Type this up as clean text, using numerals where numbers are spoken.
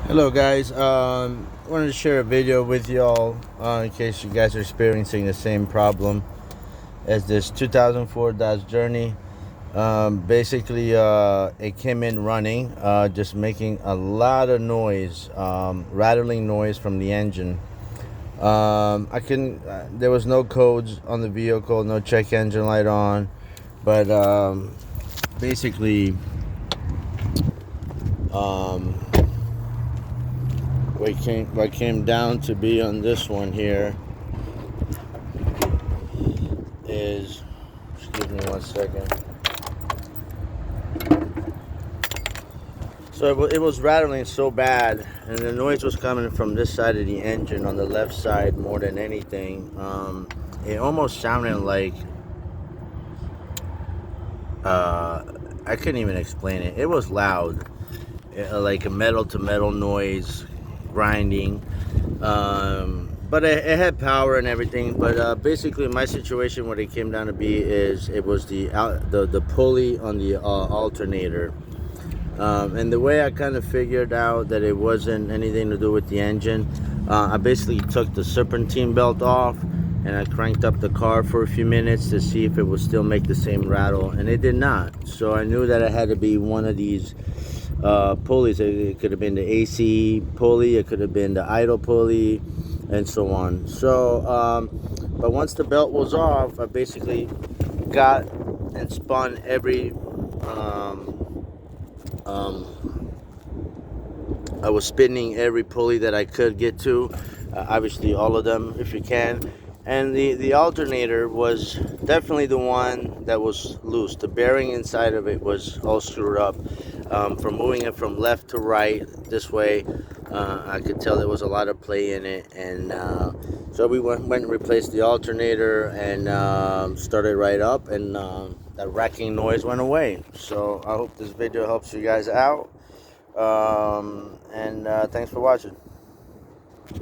Hello guys, wanted to share a video with y'all in case you guys are experiencing the same problem as this 2004 Dodge Journey. Basically, it came in running, just making a lot of noise, rattling noise from the engine. I couldn't, there was no codes on the vehicle, no check engine light on, but basically, um, what came down to be on this one here is, excuse me one second. So it was rattling so bad, and the noise was coming from this side of the engine on the left side more than anything. It almost sounded like, I couldn't even explain it. It was loud, like a metal to metal noise, grinding. But it had power and everything. But basically, my situation, what it came down to be, is it was the pulley on the alternator. And the way I kind of figured out that it wasn't anything to do with the engine, I basically took the serpentine belt off and I cranked up the car for a few minutes to see if it would still make the same rattle, and it did not. So I knew that it had to be one of these pulleys. It could have been the AC pulley, it could have been the idle pulley, and so on. So, but once the belt was off, I basically got and spun every I was spinning every pulley that I could get to, obviously all of them if you can. And the alternator was definitely the one that was loose. The bearing inside of it was all screwed up. From moving it from left to right this way, I could tell there was a lot of play in it. And so we went and replaced the alternator and started right up, and that racking noise went away. So I hope this video helps you guys out. And thanks for watching.